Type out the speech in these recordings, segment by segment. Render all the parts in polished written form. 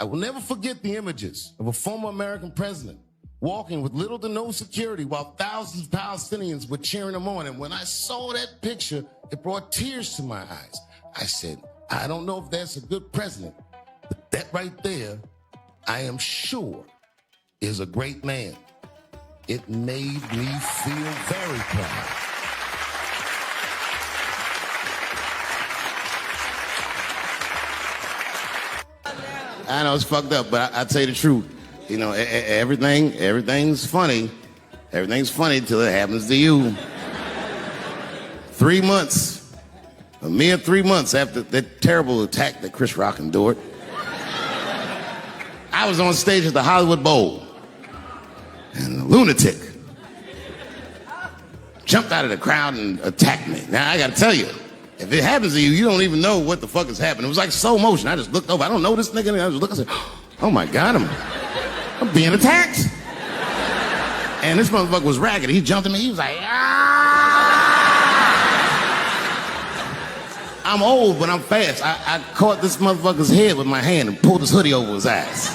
I will never forget the images of a former American president walking with little to no security while thousands of Palestinians were cheering him on. And when I saw that picture, it brought tears to my eyes. I said, I don't know if that's a good president, but that right there, I am sure, is a great man. It made me feel very proud. I know it's fucked up, but I tell you the truth. You know, everything's funny. Everything's funny till it happens to you. 3 months, a mere 3 months after that terrible attack that Chris Rock endured, I was on stage at the Hollywood Bowl, and a lunatic jumped out of the crowd and attacked me. Now, I gotta tell you, if it happens to you, you don't even know what the fuck is happening. It was like slow motion. I just looked over. I don't know this nigga. I just looked and said, oh my God, I'm being attacked. And this motherfucker was ragged. He jumped at me. He was like, ah! I'm old, but I'm fast. I caught this motherfucker's head with my hand and pulled his hoodie over his eyes.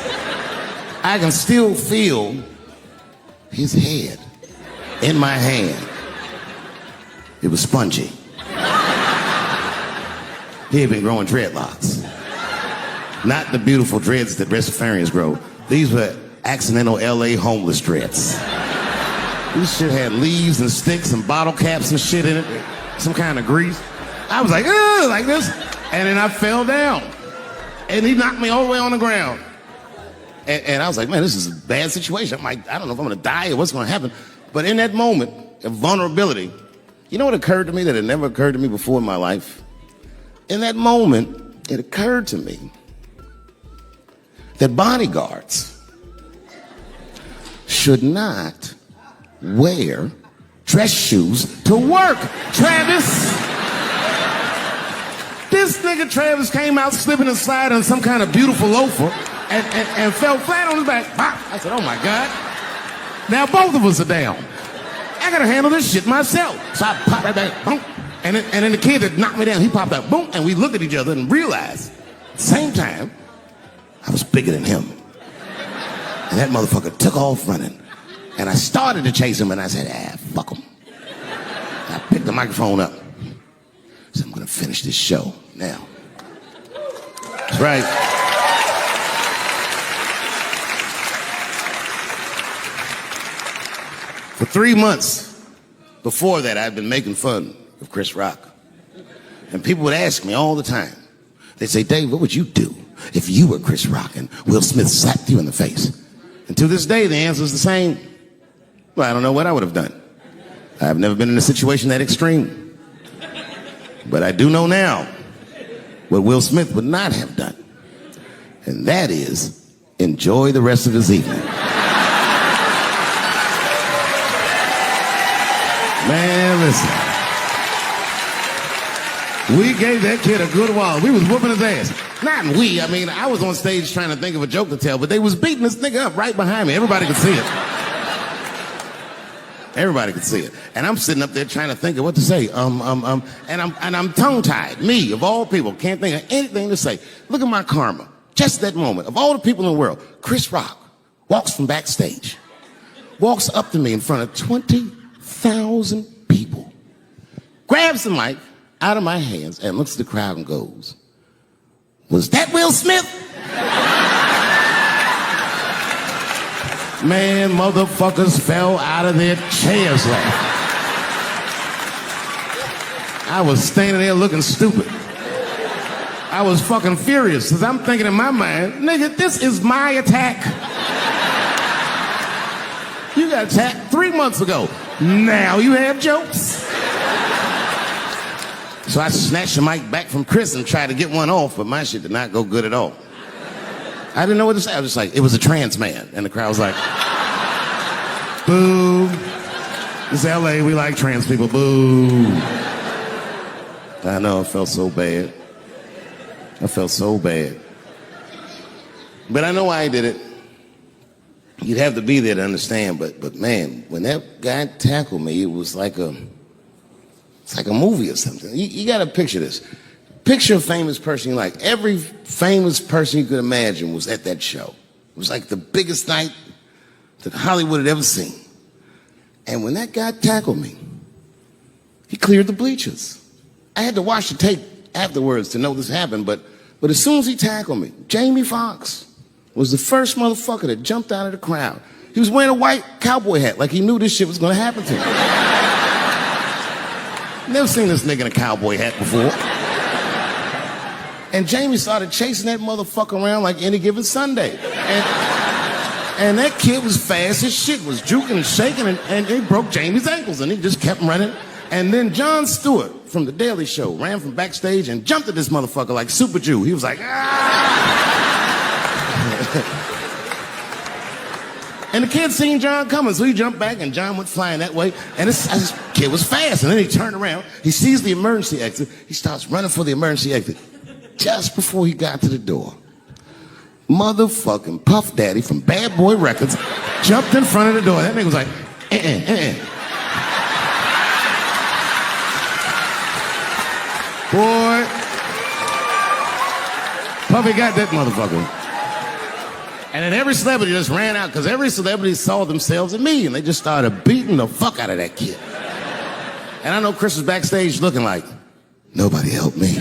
I can still feel his head in my hand. It was spongy. He had been growing dreadlocks. Not the beautiful dreads that Rastafarians grow. These were accidental LA homeless dreads. This shit had leaves and sticks and bottle caps and shit in it. Some kind of grease. I was like, ugh, like this. And then I fell down. And he knocked me all the way on the ground. And I was like, man, this is a bad situation. I'm like, I don't know if I'm gonna die or what's gonna happen. But in that moment of vulnerability, you know what occurred to me that had never occurred to me before in my life? In that moment, it occurred to me that bodyguards should not wear dress shoes to work. Travis! This nigga Travis came out slipping and sliding on some kind of beautiful loafer and fell flat on his back. I said, oh my God. Now both of us are down. I gotta handle this shit myself. So I popped that back, boom. And then the kid that knocked me down, he popped out, boom, and we looked at each other and realized at the same time, I was bigger than him. And that motherfucker took off running. And I started to chase him, and I said, fuck him. And I picked the microphone up. I said, I'm gonna finish this show now. That's right. For 3 months before that, I'd been making fun of Chris Rock. And people would ask me all the time. They'd say, Dave, what would you do if you were Chris Rock and Will Smith slapped you in the face? And to this day, the answer is the same. Well, I don't know what I would have done. I've never been in a situation that extreme. But I do know now what Will Smith would not have done. And that is enjoy the rest of his evening. Man, listen. We gave that kid a good while. We was whooping his ass. Not we. I mean, I was on stage trying to think of a joke to tell, but they was beating this nigga up right behind me. Everybody could see it. Everybody could see it. And I'm sitting up there trying to think of what to say. And I'm tongue-tied. Me, of all people, can't think of anything to say. Look at my karma. Just that moment. Of all the people in the world, Chris Rock walks from backstage, walks up to me in front of 20,000 people, grabs the mic out of my hands and looks at the crowd and goes, was that Will Smith? Man, motherfuckers fell out of their chairs laughing. I was standing there looking stupid. I was fucking furious because I'm thinking in my mind, nigga, this is my attack. You got attacked 3 months ago. Now you have jokes. So I snatched the mic back from Chris and tried to get one off, but my shit did not go good at all. I didn't know what to say. I was just like, it was a trans man. And the crowd was like, boo. It's LA, we like trans people, boo. I know, it felt so bad. I felt so bad. But I know why I did it. You'd have to be there to understand, but man, when that guy tackled me, it was like a movie or something. You gotta picture this. Picture a famous person you like. Every famous person you could imagine was at that show. It was like the biggest night that Hollywood had ever seen. And when that guy tackled me, he cleared the bleachers. I had to watch the tape afterwards to know this happened, but as soon as he tackled me, Jamie Foxx was the first motherfucker that jumped out of the crowd. He was wearing a white cowboy hat like he knew this shit was gonna happen to him. Never seen this nigga in a cowboy hat before. And Jamie started chasing that motherfucker around like any given Sunday. And that kid was fast as shit, was juking and shaking, and he broke Jamie's ankles, and he just kept running. And then Jon Stewart from The Daily Show ran from backstage and jumped at this motherfucker like Super Jew. He was like, ah! And the kid seen Jon coming, so he jumped back, and Jon went flying that way. And this kid was fast, and then he turned around. He sees the emergency exit. He starts running for the emergency exit. Just before he got to the door, motherfucking Puff Daddy from Bad Boy Records jumped in front of the door. That nigga was like, Boy, Puffy got that motherfucker. And then every celebrity just ran out because every celebrity saw themselves in me, and they just started beating the fuck out of that kid. And I know Chris was backstage looking like, nobody helped me.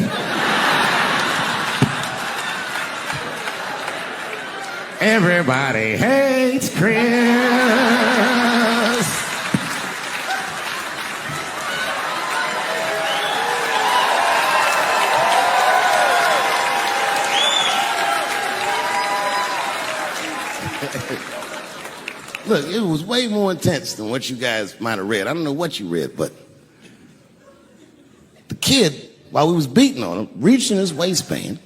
Everybody hates Chris. Look, it was way more intense than what you guys might have read. I don't know what you read, but the kid, while we was beating on him, reached in his waistband,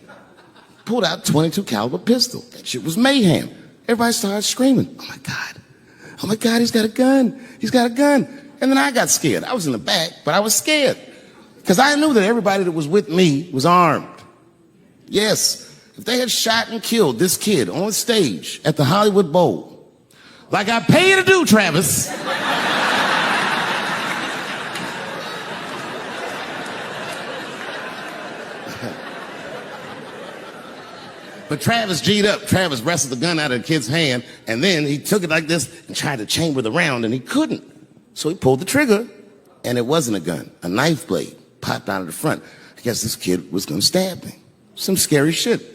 pulled out a .22 caliber pistol. That shit was mayhem. Everybody started screaming, oh my God, he's got a gun. He's got a gun. And then I got scared. I was in the back, but I was scared because I knew that everybody that was with me was armed. Yes, if they had shot and killed this kid on stage at the Hollywood Bowl, like I pay you to do, Travis, but Travis G'd up. Travis wrestled the gun out of the kid's hand, and then he took it like this and tried to chamber the round, and he couldn't. So he pulled the trigger, and it wasn't a gun. A knife blade popped out of the front. I guess this kid was gonna stab me. Some scary shit.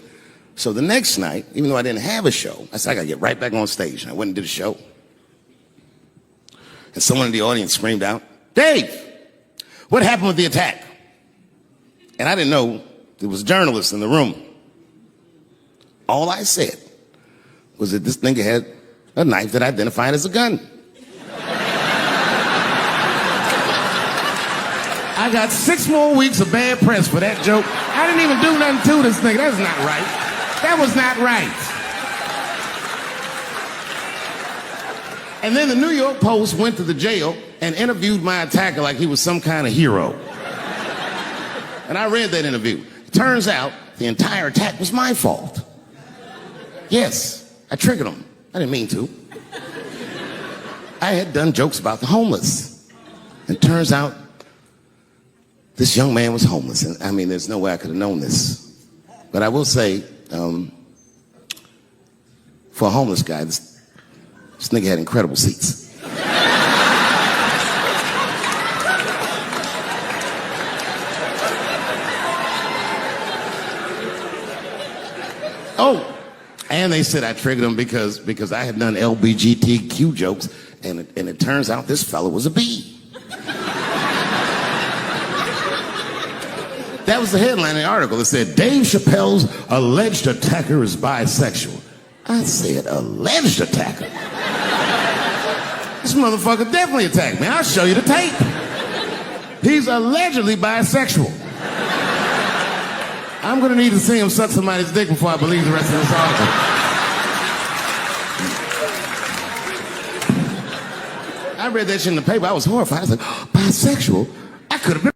So the next night, even though I didn't have a show, I said, I gotta get right back on stage. And I went and did a show. And someone in the audience screamed out, Dave, what happened with the attack? And I didn't know there was journalists in the room. All I said was that this nigga had a knife that identified as a gun. I got 6 more weeks of bad press for that joke. I didn't even do nothing to this nigga. That's not right. That was not right. And then the New York Post went to the jail and interviewed my attacker like he was some kind of hero. And I read that interview. It turns out the entire attack was my fault. Yes, I triggered him. I didn't mean to. I had done jokes about the homeless. And turns out this young man was homeless. And I mean, there's no way I could have known this. But I will say, for a homeless guy, this nigga had incredible seats. Oh, and they said I triggered him because I had done LBGTQ jokes, and it turns out this fella was a bee. That was the headline of the article. It said, Dave Chappelle's alleged attacker is bisexual. I said, alleged attacker? This motherfucker definitely attacked me. I'll show you the tape. He's allegedly bisexual. I'm gonna need to see him suck somebody's dick before I believe the rest of this article. I read that shit in the paper. I was horrified. I was like, oh, bisexual? I could have been.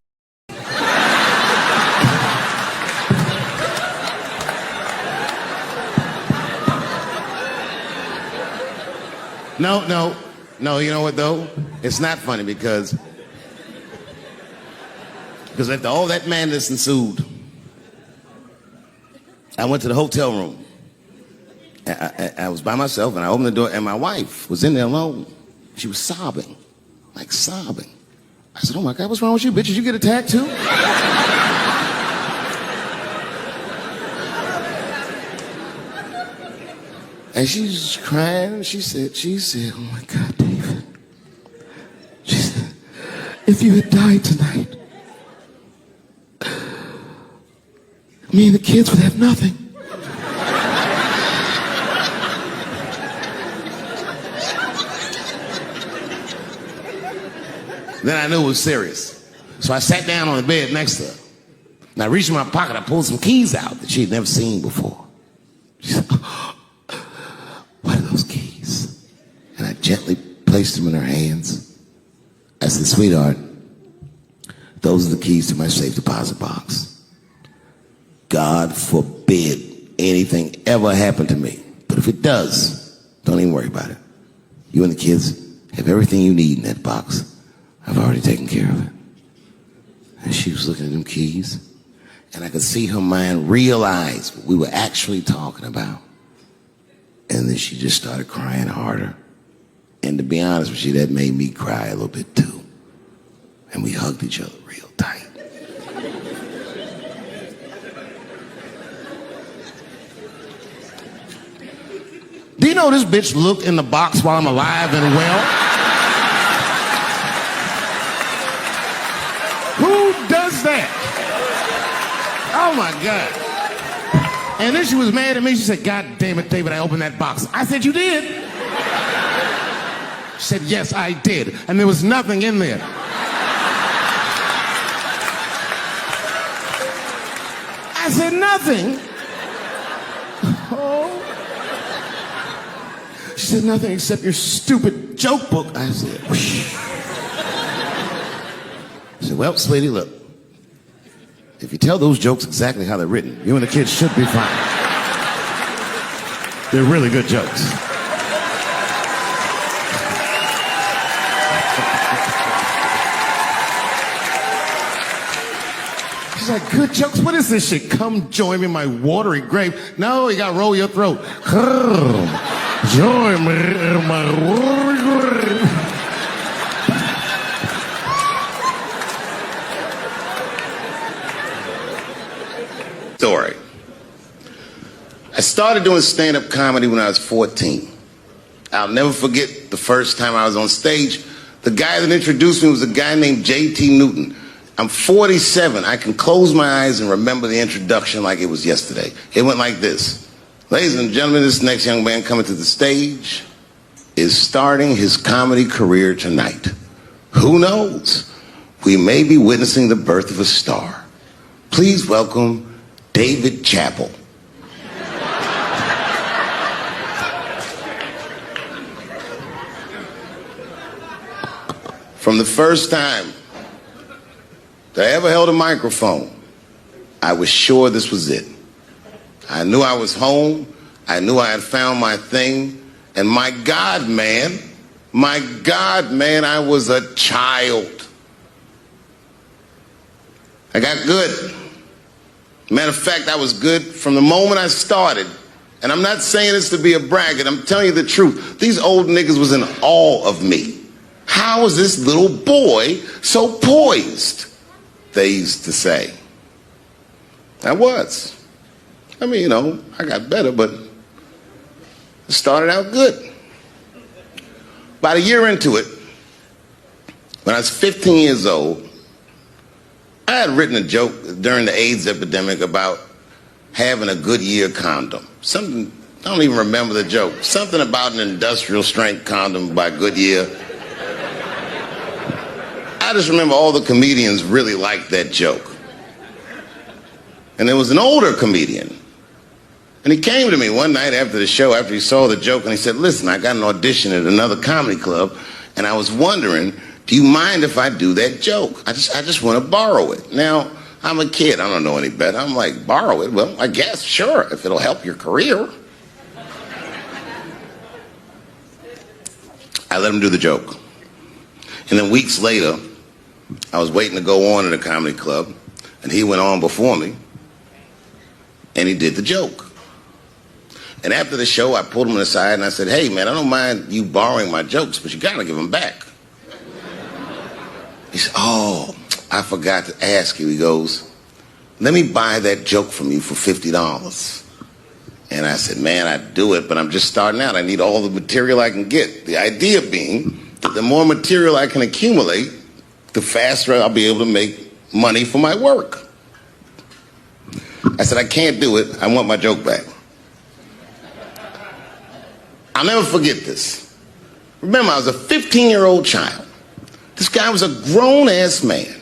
No, you know what though? It's not funny because after all that madness ensued, I went to the hotel room. I was by myself, and I opened the door, and my wife was in there alone. She was sobbing, like sobbing. I said, oh my God, what's wrong with you, bitch? Did you get attacked too? And she's crying. She said, oh my God, David. She said, if you had died tonight, me and the kids would have nothing. Then I knew it was serious. So I sat down on the bed next to her. And I reached in my pocket, I pulled some keys out that she had never seen before. She said, what are those keys? And I gently placed them in her hands. I said, sweetheart, those are the keys to my safe deposit box. God forbid anything ever happen to me. But if it does, don't even worry about it. You and the kids have everything you need in that box. I've already taken care of it. And she was looking at them keys, and I could see her mind realize what we were actually talking about. And then she just started crying harder. And to be honest with you, that made me cry a little bit too. And we hugged each other real tight. Do you know this bitch looked in the box while I'm alive and well? Who does that? Oh my God. And then she was mad at me. She said, God damn it, David, I opened that box. I said, you did? She said, yes, I did. And there was nothing in there. I said, nothing? Oh. She said, nothing except your stupid joke book. I said, whoosh. I said, well, sweetie, look. If you tell those jokes exactly how they're written, you and the kids should be fine. They're really good jokes. She's like, good jokes? What is this shit? Come join me in my watery grave. No, you gotta roll your throat. Join me in my watery grave. Story. I started doing stand-up comedy when I was 14. I'll never forget the first time I was on stage. The guy that introduced me was a guy named J.T. Newton. I'm 47. I can close my eyes and remember the introduction like it was yesterday. It went like this. Ladies and gentlemen, this next young man coming to the stage is starting his comedy career tonight. Who knows? We may be witnessing the birth of a star. Please welcome Dave Chappelle. From the first time that I ever held a microphone, I was sure this was it. I knew I was home. I knew I had found my thing. And my God, man, I was a child. I got good. Matter of fact, I was good from the moment I started. And I'm not saying this to be a braggart. I'm telling you the truth. These old niggas was in awe of me. How is this little boy so poised? They used to say. I was. I mean, you know, I got better, but it started out good. About a year into it, when I was 15 years old, I had written a joke during the AIDS epidemic about having a Goodyear condom. Something, I don't even remember the joke. Something about an industrial strength condom by Goodyear. I just remember all the comedians really liked that joke. And there was an older comedian. And he came to me one night after the show, after he saw the joke, and he said, listen, I got an audition at another comedy club, and I was wondering, do you mind if I do that joke? I just want to borrow it. Now, I'm a kid. I don't know any better. I'm like, borrow it? Well, I guess, sure, if it'll help your career. I let him do the joke. And then weeks later, I was waiting to go on at a comedy club, and he went on before me. And he did the joke. And after the show, I pulled him aside and I said, hey, man, I don't mind you borrowing my jokes, but you got to give them back. He said, oh, I forgot to ask you. He goes, let me buy that joke from you for $50. And I said, man, I'd do it, but I'm just starting out. I need all the material I can get. The idea being that the more material I can accumulate, the faster I'll be able to make money for my work. I said, I can't do it. I want my joke back. I'll never forget this. Remember, I was a 15-year-old child. This guy was a grown-ass man.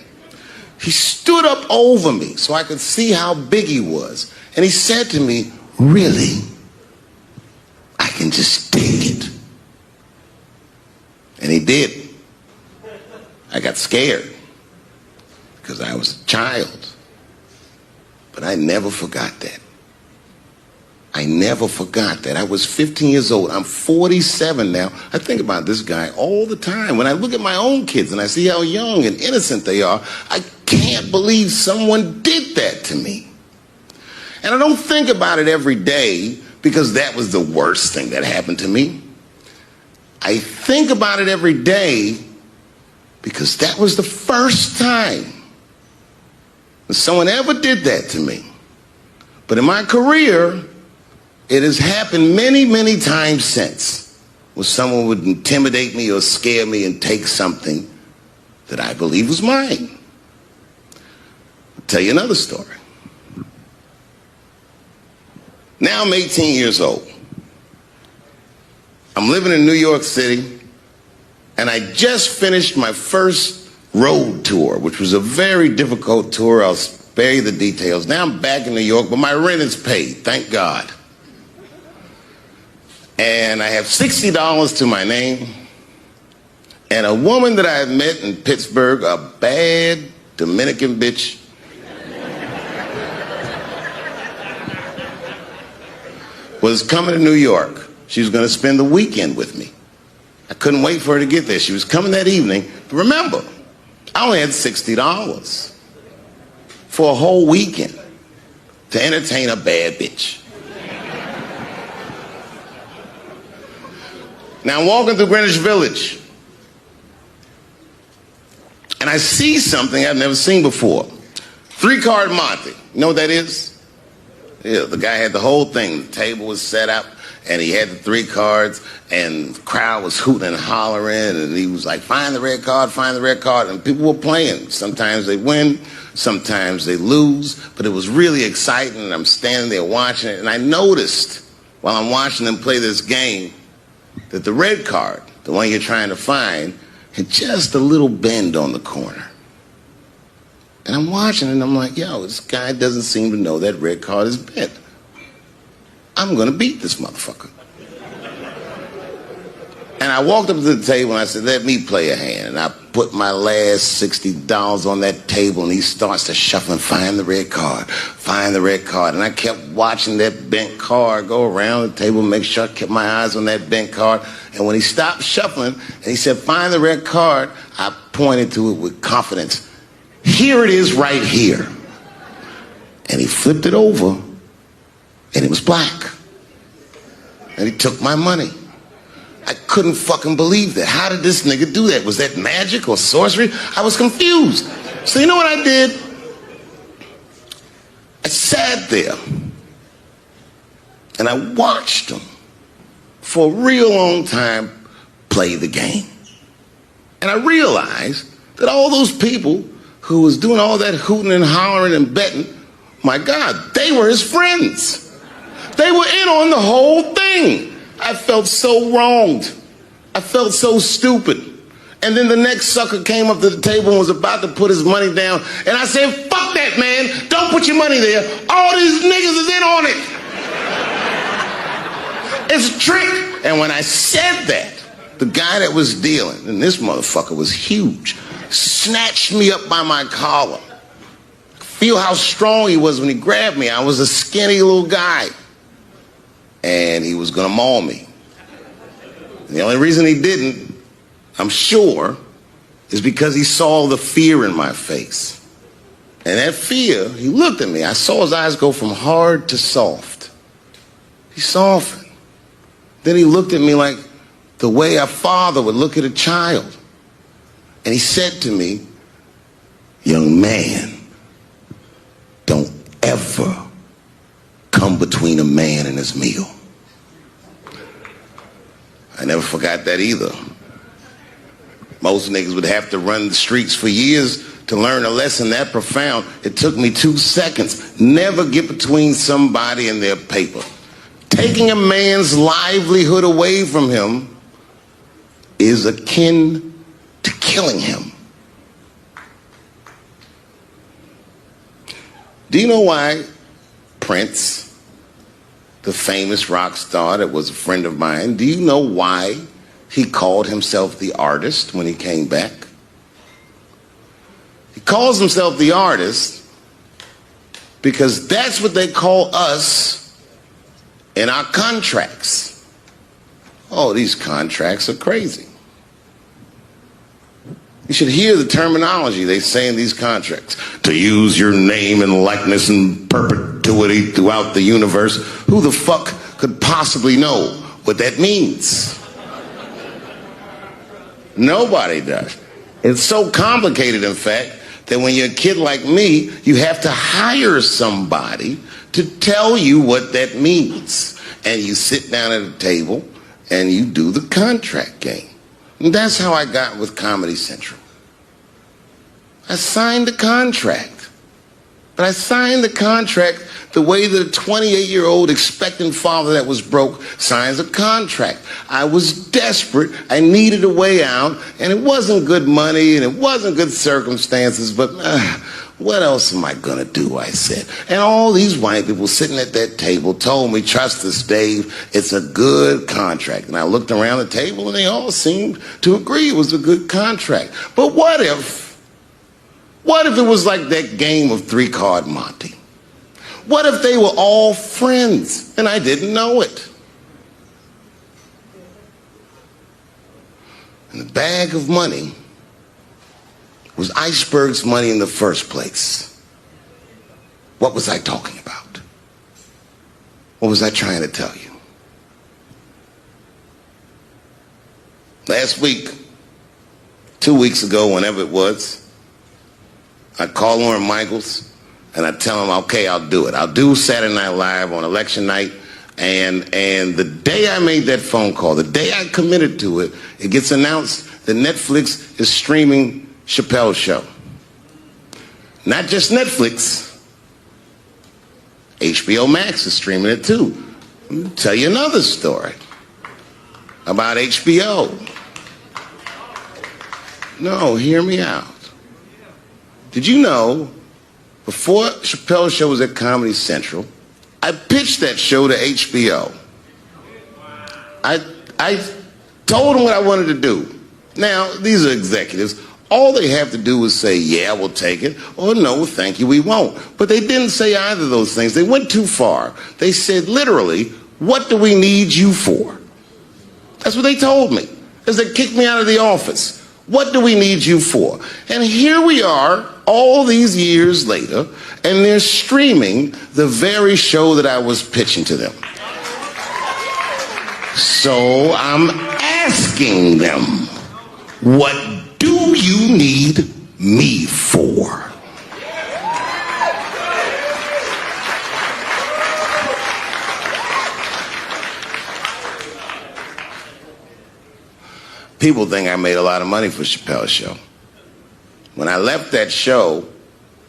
He stood up over me so I could see how big he was. And he said to me, really? I can just take it. And he did. I got scared because I was a child. But I never forgot that. I never forgot that. I was 15 years old. I'm 47 now. I think about this guy all the time. When I look at my own kids and I see how young and innocent they are, I can't believe someone did that to me. And I don't think about it every day because that was the worst thing that happened to me. I think about it every day because that was the first time that someone ever did that to me. But in my career, it has happened many, many times since, where someone would intimidate me or scare me and take something that I believe was mine. I'll tell you another story. Now I'm 18 years old. I'm living in New York City, and I just finished my first road tour, which was a very difficult tour. I'll spare you the details. Now I'm back in New York, but my rent is paid, thank God. And I have $60 to my name, and a woman that I had met in Pittsburgh, a bad Dominican bitch, was coming to New York. She was going to spend the weekend with me. I couldn't wait for her to get there. She was coming that evening. But remember, I only had $60 for a whole weekend to entertain a bad bitch. Now I'm walking through Greenwich Village, and I see something I've never seen before. 3-card Monte. You know what that is? Yeah, the guy had the whole thing. The table was set up, and he had the 3 cards, and the crowd was hooting and hollering, and he was like, find the red card, find the red card, and people were playing. Sometimes they win, sometimes they lose, but it was really exciting, and I'm standing there watching it, and I noticed while I'm watching them play this game that the red card, the one you're trying to find, had just a little bend on the corner. And I'm watching it, and I'm like, yo, this guy doesn't seem to know that red card is bent. I'm going to beat this motherfucker. And I walked up to the table, and I said, let me play a hand. And I put my last $60 on that table, and he starts to shuffle and find the red card, find the red card. And I kept watching that bent card go around the table, make sure I kept my eyes on that bent card. And when he stopped shuffling, and he said, find the red card, I pointed to it with confidence. Here it is right here. And he flipped it over, and it was black. And he took my money. I couldn't fucking believe that. How did this nigga do that? Was that magic or sorcery? I was confused. So you know what I did? I sat there and I watched him for a real long time play the game. And I realized that all those people who was doing all that hooting and hollering and betting, my God, they were his friends. They were in on the whole thing. I felt so wronged. I felt so stupid. And then the next sucker came up to the table and was about to put his money down. And I said, fuck that, man. Don't put your money there. All these niggas is in on it. It's a trick. And when I said that, the guy that was dealing, and this motherfucker was huge, snatched me up by my collar. Feel how strong he was when he grabbed me. I was a skinny little guy. And he was going to maul me. And the only reason he didn't, I'm sure, is because he saw the fear in my face. And that fear, he looked at me. I saw his eyes go from hard to soft. He softened. Then he looked at me like the way a father would look at a child. And he said to me, young man, don't ever come between a man and his meal. I never forgot that either. Most niggas would have to run the streets for years to learn a lesson that profound. It took me 2 seconds. Never get between somebody and their paper. Taking a man's livelihood away from him is akin to killing him. Do you know why Prince, the famous rock star that was a friend of mine, do you know why he called himself the artist when he came back? He calls himself the artist because that's what they call us in our contracts. Oh, these contracts are crazy. You should hear the terminology they say in these contracts. To use your name and likeness in perpetuity throughout the universe. Who the fuck could possibly know what that means? Nobody does. It's so complicated, in fact, that when you're a kid like me, you have to hire somebody to tell you what that means. And you sit down at a table and you do the contract game. And that's how I got with Comedy Central. I signed the contract. But I signed the contract the way that a 28-year-old expectant father that was broke signs a contract. I was desperate. I needed a way out. And it wasn't good money and it wasn't good circumstances. But what else am I going to do, I said. And all these white people sitting at that table told me, trust us, Dave, it's a good contract. And I looked around the table and they all seemed to agree it was a good contract. But what if it was like that game of 3-Card Monte? What if they were all friends and I didn't know it? And the bag of money was Iceberg's money in the first place. What was I talking about? What was I trying to tell you? Last week, 2 weeks ago, whenever it was, I call Lauren Michaels and I tell him, okay, I'll do it. I'll do Saturday Night Live on election night. And the day I made that phone call, the day I committed to it, it gets announced that Netflix is streaming Chappelle's show. Not just Netflix. HBO Max is streaming it too. Let me tell you another story about HBO. No, hear me out. Did you know, before Chappelle's show was at Comedy Central, I pitched that show to HBO. I told them what I wanted to do. Now, these are executives. All they have to do is say, yeah, we'll take it, or no, thank you, we won't. But they didn't say either of those things. They went too far. They said, literally, what do we need you for? That's what they told me, as they kicked me out of the office. What do we need you for? And here we are, all these years later, and they're streaming the very show that I was pitching to them. So I'm asking them, what do you need me for? People think I made a lot of money for Chappelle's show. When I left that show,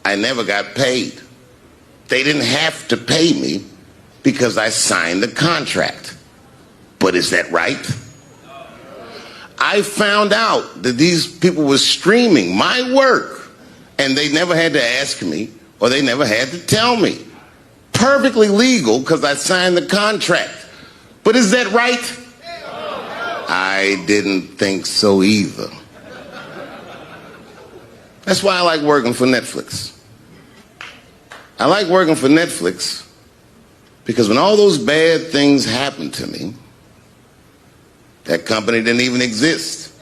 I never got paid. They didn't have to pay me because I signed the contract. But is that right? I found out that these people were streaming my work and they never had to ask me or they never had to tell me. Perfectly legal because I signed the contract. But is that right? I didn't think so either. That's why I like working for Netflix. I like working for Netflix because when all those bad things happened to me, that company didn't even exist.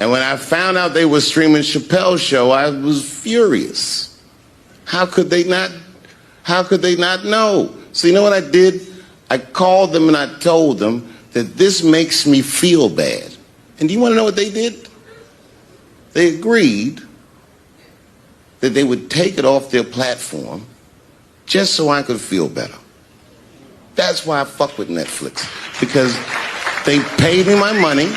And when I found out they were streaming Chappelle's show, I was furious. How could they not know? So you know what I did? I called them and I told them that this makes me feel bad. And do you want to know what they did? They agreed that they would take it off their platform just so I could feel better. That's why I fuck with Netflix. Because they paid me my money,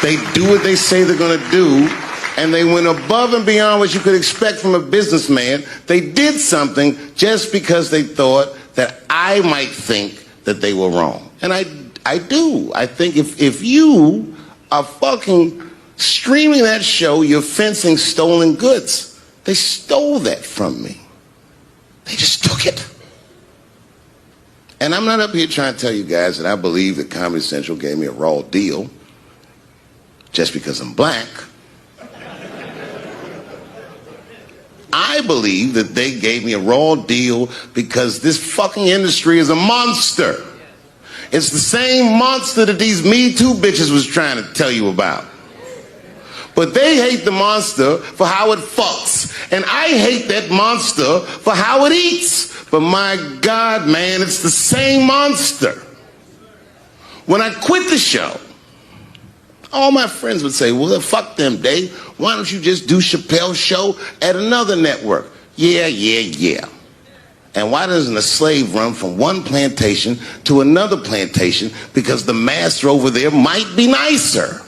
they do what they say they're gonna do, and they went above and beyond what you could expect from a businessman. They did something just because they thought that I might think that they were wrong. And I do. I think if you are fucking streaming that show, you're fencing stolen goods. They stole that from me. They just took it. And I'm not up here trying to tell you guys that I believe that Comedy Central gave me a raw deal just because I'm black. I believe that they gave me a raw deal because this fucking industry is a monster. It's the same monster that these Me Too bitches was trying to tell you about. But they hate the monster for how it fucks. And I hate that monster for how it eats. But my God, man, it's the same monster. When I quit the show, all my friends would say, well, fuck them, Dave. Why don't you just do Chappelle's show at another network? Yeah. And why doesn't a slave run from one plantation to another plantation? Because the master over there might be nicer.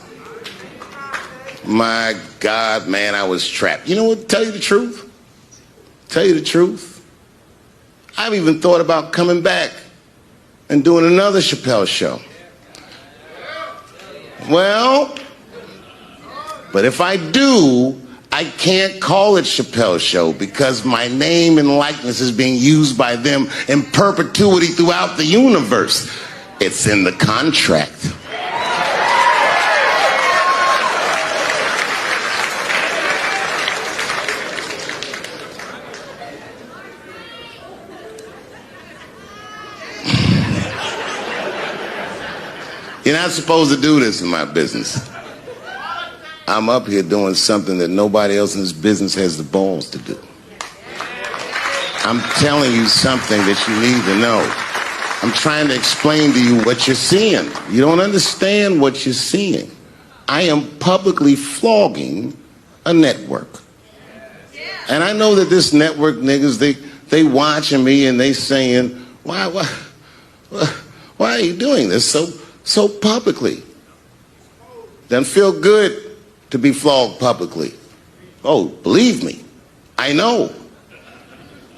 My God, man, I was trapped. You know what? Tell you the truth. I've even thought about coming back and doing another Chappelle show. Well, but if I do, I can't call it Chappelle's show because my name and likeness is being used by them in perpetuity throughout the universe. It's in the contract. You're not supposed to do this in my business. I'm up here doing something that nobody else in this business has the balls to do. I'm telling you something that you need to know. I'm trying to explain to you what you're seeing. You don't understand what you're seeing. I am publicly flogging a network. And I know that this network niggas, they watching me and they saying, why are you doing this so publicly? Doesn't feel good to be flogged publicly. Oh, believe me, I know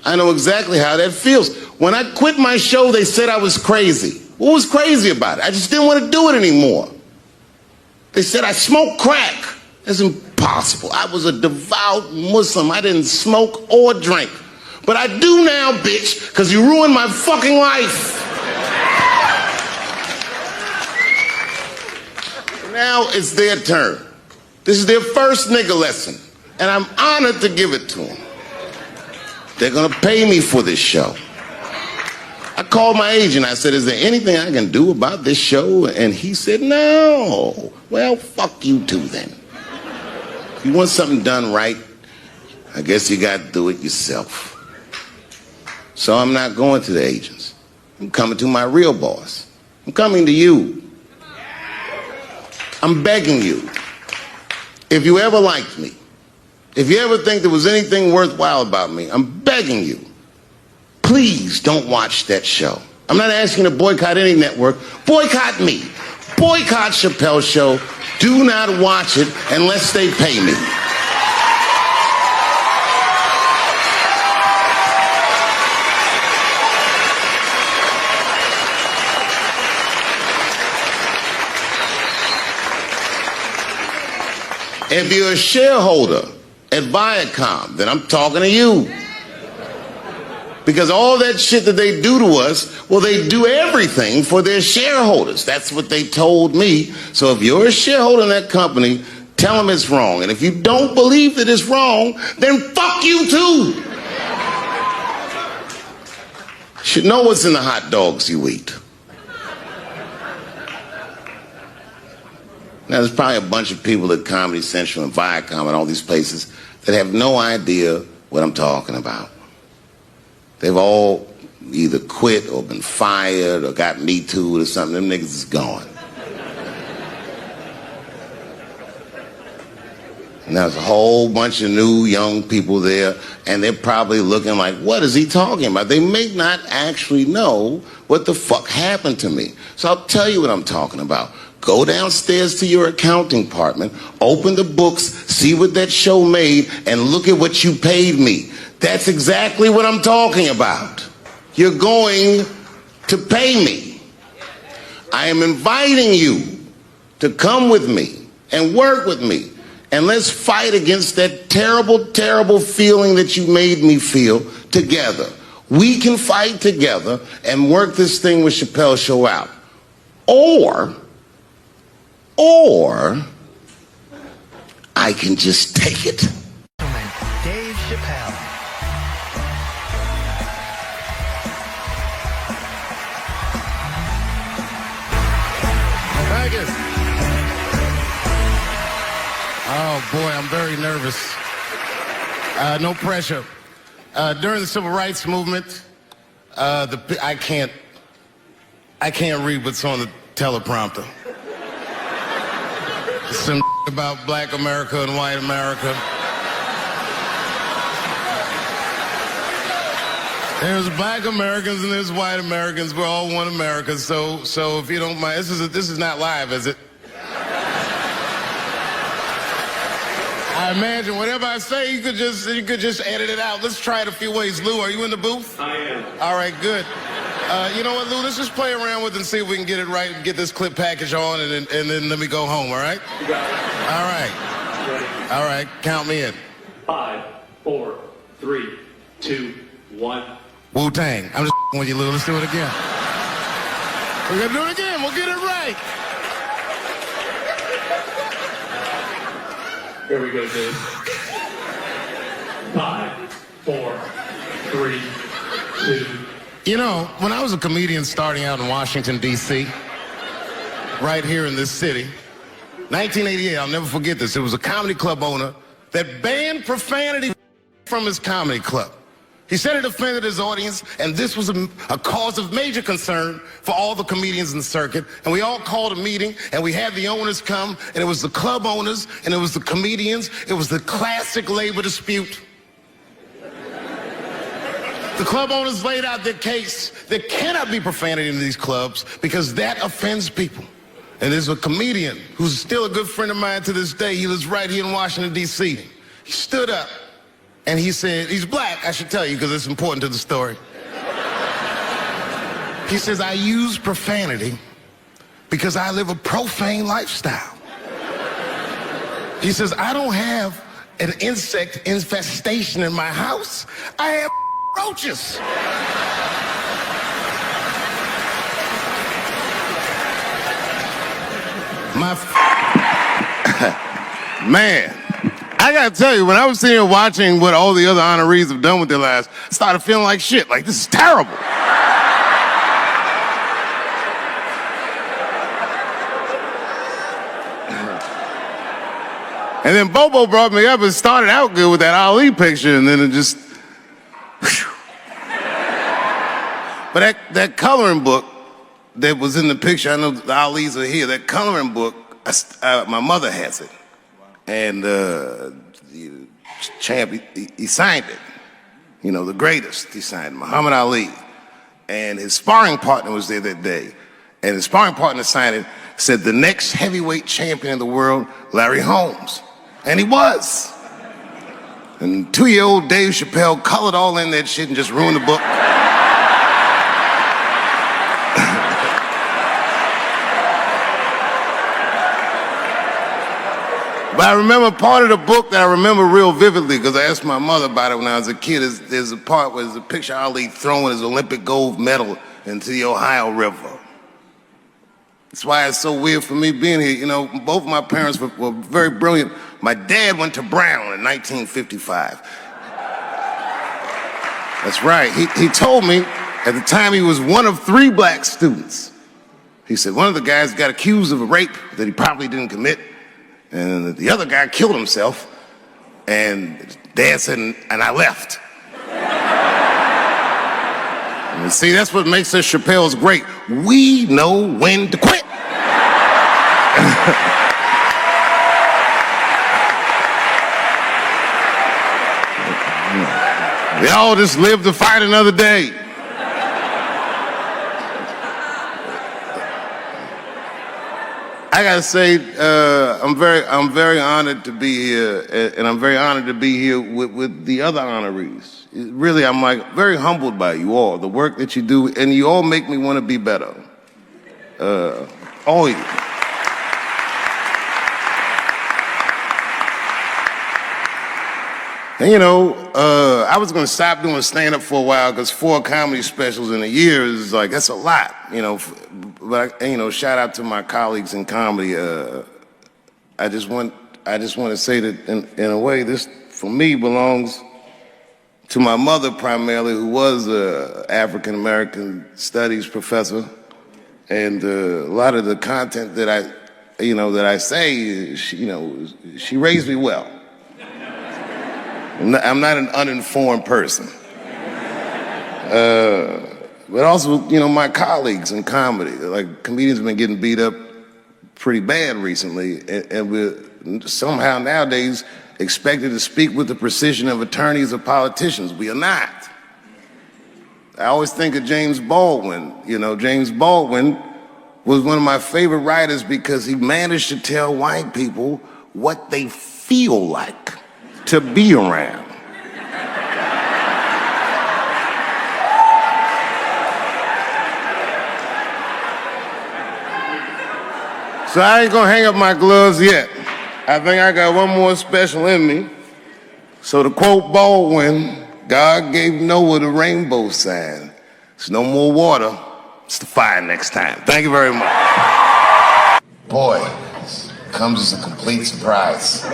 exactly how that feels. When I quit my show, they said I was crazy. What was crazy about it? I just didn't want to do it anymore. They said I smoked crack. That's impossible. I was a devout Muslim. I didn't smoke or drink. But I do now, bitch, because you ruined my fucking life. Now it's their turn. This is their first nigga lesson, and I'm honored to give it to them. They're gonna pay me for this show. I called my agent. I said, is there anything I can do about this show? And he said, no. Well, fuck you too then. If you want something done right, I guess you gotta do it yourself. So I'm not going to the agents. I'm coming to my real boss. I'm coming to you. I'm begging you, if you ever liked me, if you ever think there was anything worthwhile about me, I'm begging you, please don't watch that show. I'm not asking you to boycott any network. Boycott me. Boycott Chappelle's show. Do not watch it unless they pay me. If you're a shareholder at Viacom, then I'm talking to you. Because all that shit that they do to us, well, they do everything for their shareholders. That's what they told me. So if you're a shareholder in that company, tell them it's wrong. And if you don't believe that it's wrong, then fuck you too. You should know what's in the hot dogs you eat. Now, there's probably a bunch of people at Comedy Central and Viacom and all these places that have no idea what I'm talking about. They've all either quit or been fired or got Me Too'd or something. Them niggas is gone. And there's a whole bunch of new young people there, and they're probably looking like, what is he talking about? They may not actually know what the fuck happened to me. So I'll tell you what I'm talking about. Go downstairs to your accounting department, open the books, see what that show made, and look at what you paid me. That's exactly what I'm talking about. You're going to pay me. I am inviting you to come with me and work with me. And let's fight against that terrible, terrible feeling that you made me feel together. We can fight together and work this thing with Chappelle's show out. Or I can just take it. Dave Chappelle. Thank you. Oh boy, I'm very nervous. No pressure. During the Civil Rights Movement, I can't read what's on the teleprompter. Some about black America and white America. There's black Americans and there's white Americans. We're all one America. So if you don't mind, this is not live, is it? I imagine whatever I say, you could just edit it out. Let's try it a few ways. Lou, are you in the booth? I am. All right, good. You know what, Lou? Let's just play around with it and see if we can get it right and get this clip package on, and then let me go home. All right? You got it. All right. Ready. All right. Count me in. 5, 4, 3, 2, 1. Wu-Tang. I'm just with you, Lou. Let's do it again. We're gonna do it again. We'll get it right. Here we go, Dave. 5, 4, 3, 2. You know, when I was a comedian starting out in Washington, D.C., right here in this city, 1988, I'll never forget this. It was a comedy club owner that banned profanity from his comedy club. He said it offended his audience, and this was a cause of major concern for all the comedians in the circuit. And we all called a meeting, and we had the owners come, and it was the club owners, and it was the comedians. It was the classic labor dispute. The club owners laid out their case. There cannot be profanity in these clubs because that offends people. And there's a comedian who's still a good friend of mine to this day. He lives right here in Washington, D.C. He stood up and he said, he's black, I should tell you because it's important to the story. He says, I use profanity because I live a profane lifestyle. He says, I don't have an insect infestation in my house. I have roaches. Man, I gotta tell you, when I was sitting here watching what all the other honorees have done with their lives, I started feeling like shit. Like, this is terrible. And then Bobo brought me up and started out good with that Ali picture, and then it just... But that coloring book that was in the picture, I know the Ali's are here, that coloring book, my mother has it. And the champ, he signed it. You know, the greatest, he signed it, Muhammad Ali. And his sparring partner was there that day. And his sparring partner signed it, said the next heavyweight champion in the world, Larry Holmes. And he was. And 2-year-old Dave Chappelle colored all in that shit and just ruined the book. But I remember part of the book that I remember real vividly because I asked my mother about it when I was a kid. There's a part where there's a picture of Ali throwing his Olympic gold medal into the Ohio River. That's why it's so weird for me being here. You know, both my parents were very brilliant. My dad went to Brown in 1955. That's right. He told me at the time he was one of 3 black students. He said, one of the guys got accused of a rape that he probably didn't commit, and the other guy killed himself, and Dad said, and I left. And see, that's what makes us Chappelle's great. We know when to quit. They all just live to fight another day. I gotta say, I'm very honored to be here, and I'm very honored to be here with the other honorees. Really, I'm like very humbled by you all, the work that you do, and you all make me want to be better. All of you. And you know, I was gonna stop doing stand-up for a while because 4 comedy specials in a year is like, that's a lot, you know. But you know, shout out to my colleagues in comedy. I just want to say that in a way, this for me belongs to my mother primarily, who was a African American studies professor, and a lot of the content that I say, she raised me well. I'm not an uninformed person. But also, you know, my colleagues in comedy, like comedians have been getting beat up pretty bad recently, and we're somehow nowadays expected to speak with the precision of attorneys or politicians. We are not. I always think of James Baldwin. You know, James Baldwin was one of my favorite writers because he managed to tell white people what they feel like to be around. So I ain't gonna hang up my gloves yet. I think I got one more special in me. So to quote Baldwin, God gave Noah the rainbow sign. It's no more water, it's the fire next time. Thank you very much. Boy, this comes as a complete surprise.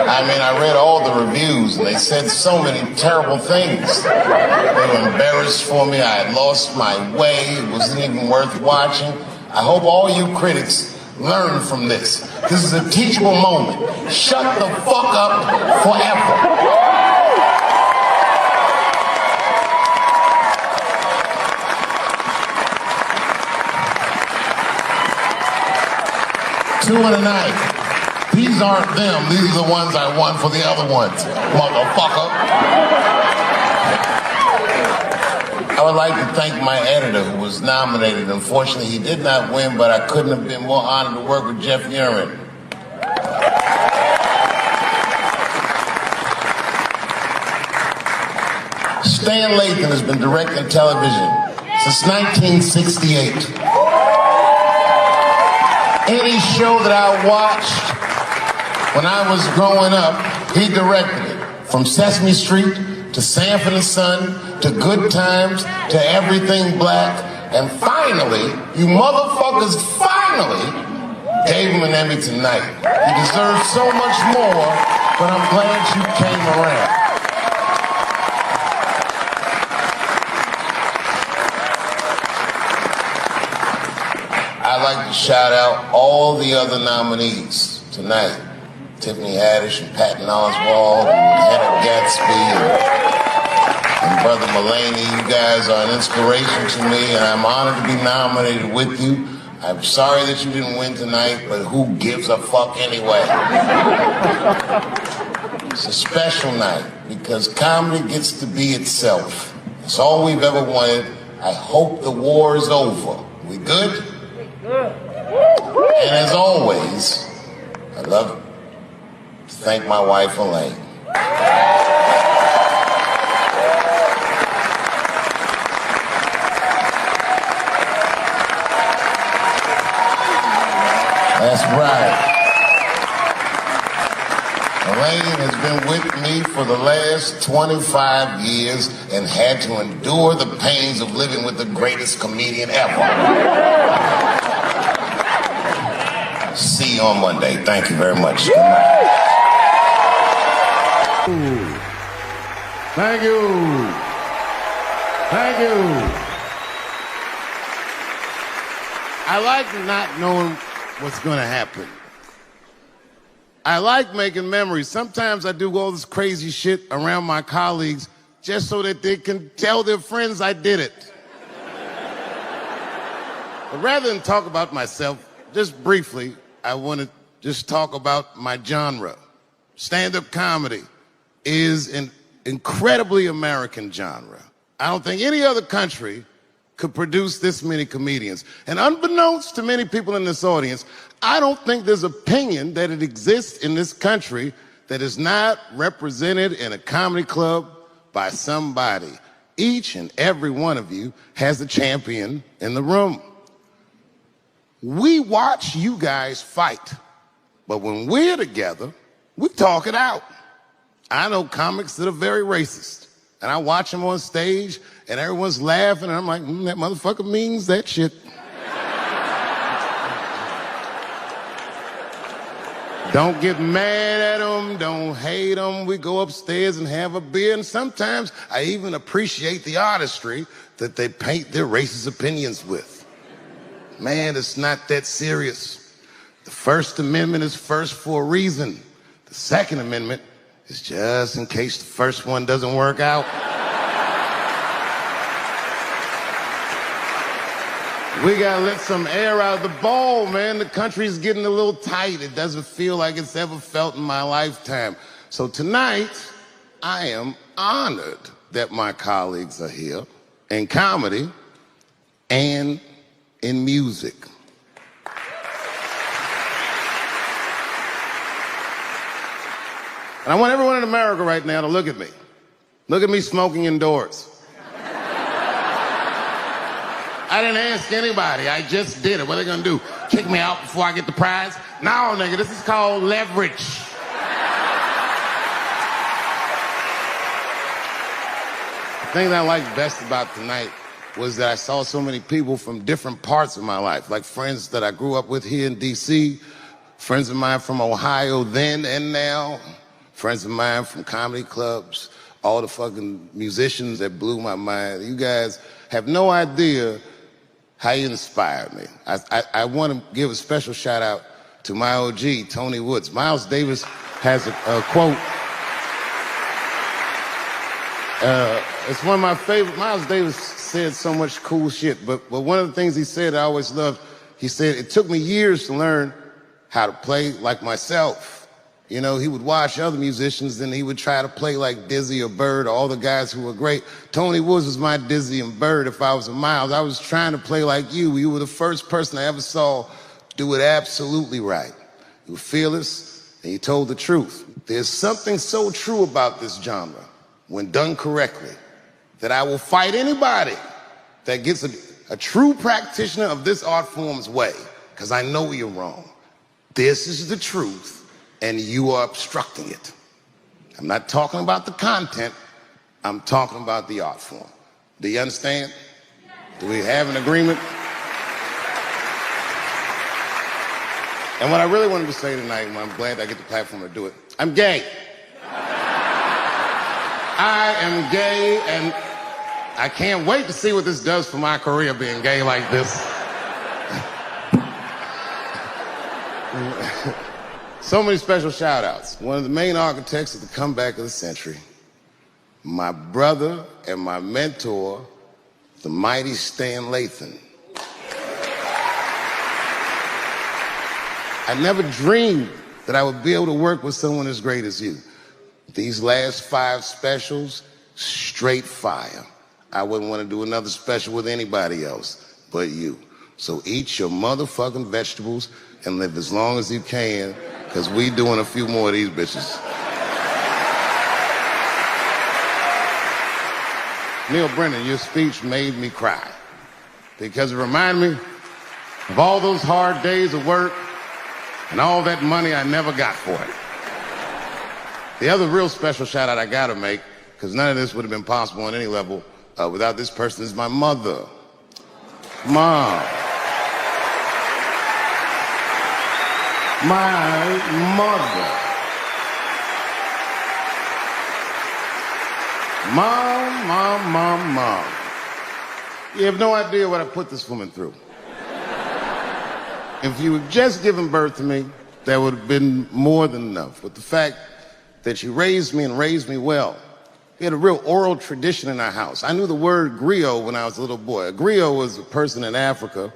I mean, I read all the reviews, and they said so many terrible things. They were embarrassed for me. I had lost my way. It wasn't even worth watching. I hope all you critics learn from this. This is a teachable moment. Shut the fuck up forever. Two in a night. These aren't them. These are the ones I won for the other ones, motherfucker. I would like to thank my editor who was nominated. Unfortunately, he did not win, but I couldn't have been more honored to work with Jeff Urin. Stan Lathan has been directing television since 1968. Any show that I watched when I was growing up, he directed it. From Sesame Street to Sanford and Son to Good Times to Everything Black. And finally, you motherfuckers finally gave him an Emmy tonight. He deserves so much more, but I'm glad you came around. I'd like to shout out all the other nominees tonight. Tiffany Haddish and Patton Oswalt and Hedda Gatsby and Brother Mulaney. You guys are an inspiration to me, and I'm honored to be nominated with you. I'm sorry that you didn't win tonight, but who gives a fuck anyway? It's a special night because comedy gets to be itself. It's all we've ever wanted. I hope the war is over. We good? And as always, I'd love to thank my wife, Elaine. That's right. Elaine has been with me for the last 25 years and had to endure the pains of living with the greatest comedian ever. See you on Monday. Thank you very much. Thank you. Thank you. I like not knowing what's going to happen. I like making memories. Sometimes I do all this crazy shit around my colleagues just so that they can tell their friends I did it. But rather than talk about myself, just briefly, I want to just talk about my genre. Stand-up comedy is an incredibly American genre. I don't think any other country could produce this many comedians. And unbeknownst to many people in this audience, I don't think there's opinion that it exists in this country that is not represented in a comedy club by somebody. Each and every one of you has a champion in the room. We watch you guys fight, but when we're together, we talk it out. I know comics that are very racist, and I watch them on stage, and everyone's laughing, and I'm like, that motherfucker means that shit. Don't get mad at them, don't hate them. We go upstairs and have a beer, and sometimes I even appreciate the artistry that they paint their racist opinions with. Man, it's not that serious. The First Amendment is first for a reason. The Second Amendment is just in case the first one doesn't work out. We gotta let some air out of the ball, man. The country's getting a little tight. It doesn't feel like it's ever felt in my lifetime. So tonight, I am honored that my colleagues are here in comedy and in music. And I want everyone in America right now to look at me. Look at me smoking indoors. I didn't ask anybody. I just did it. What are they gonna do? Kick me out before I get the prize? No, nigga, this is called leverage. The thing that I liked best about tonight was that I saw so many people from different parts of my life, like friends that I grew up with here in D.C., friends of mine from Ohio then and now, friends of mine from comedy clubs, all the fucking musicians that blew my mind. You guys have no idea how you inspired me. I want to give a special shout out to my OG, Tony Woods. Miles Davis has a quote. It's one of my favorite. Miles Davis said so much cool shit, but one of the things he said I always loved, he said, it took me years to learn how to play like myself. You know, he would watch other musicians, and he would try to play like Dizzy or Bird, or all the guys who were great. Tony Woods was my Dizzy and Bird if I was a Miles. I was trying to play like you. You were the first person I ever saw do it absolutely right. You were fearless, and you told the truth. There's something so true about this genre, when done correctly, that I will fight anybody that gets a true practitioner of this art form's way, because I know you're wrong. This is the truth, and you are obstructing it. I'm not talking about the content, I'm talking about the art form. Do you understand? Do we have an agreement? And what I really wanted to say tonight, and I'm glad I get the platform to do it, I'm gay. I am gay, and I can't wait to see what this does for my career, being gay like this. So many special shout outs. One of the main architects of the comeback of the century, my brother and my mentor, the mighty Stan Lathan. I never dreamed that I would be able to work with someone as great as you. These last 5 specials, straight fire. I wouldn't want to do another special with anybody else but you. So eat your motherfucking vegetables and live as long as you can, because we doing a few more of these bitches. Neil Brennan, your speech made me cry, because it reminded me of all those hard days of work and all that money I never got for it. The other real special shout out I gotta make, because none of this would have been possible on any level without this person, is my mother. Mom. My mother. Mom. You have no idea what I put this woman through. If you had just given birth to me, that would have been more than enough. But the fact that she raised me and raised me well, we had a real oral tradition in our house. I knew the word griot when I was a little boy. A griot was a person in Africa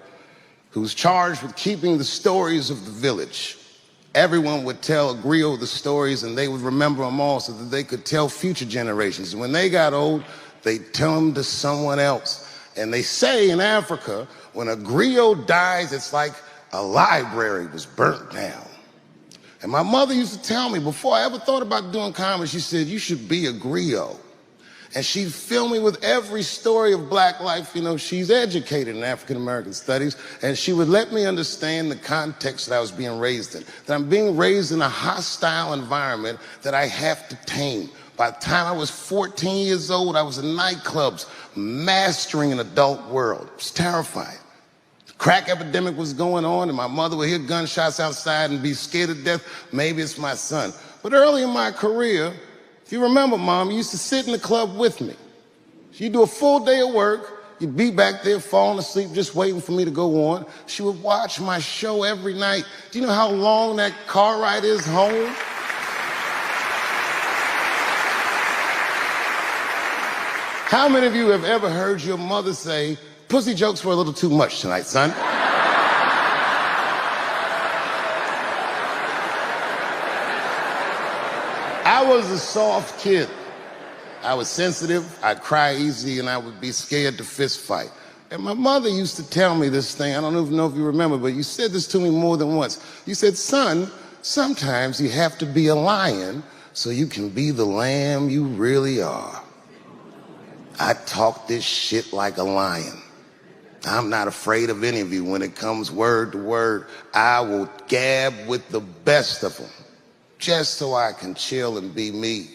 who was charged with keeping the stories of the village. Everyone would tell a griot the stories, and they would remember them all so that they could tell future generations. And when they got old, they'd tell them to someone else. And they say in Africa, when a griot dies, it's like a library was burnt down. And my mother used to tell me, before I ever thought about doing comedy, she said, you should be a griot. And she'd fill me with every story of black life. You know, she's educated in African-American studies, and she would let me understand the context that I was being raised in, that I'm being raised in a hostile environment that I have to tame. By the time I was 14 years old, I was in nightclubs, mastering an adult world. It was terrifying. The crack epidemic was going on, and my mother would hear gunshots outside and be scared to death. Maybe it's my son. But early in my career, if you remember, Mom, you used to sit in the club with me. She'd do a full day of work. You'd be back there falling asleep, just waiting for me to go on. She would watch my show every night. Do you know how long that car ride is home? How many of you have ever heard your mother say, pussy jokes were a little too much tonight, son? I was a soft kid. I was sensitive, I'd cry easy, and I would be scared to fist fight. And my mother used to tell me this thing, I don't even know if you remember, but you said this to me more than once. You said, son, sometimes you have to be a lion so you can be the lamb you really are. I talk this shit like a lion. I'm not afraid of any of you. When it comes word to word, I will gab with the best of them, just so I can chill and be me.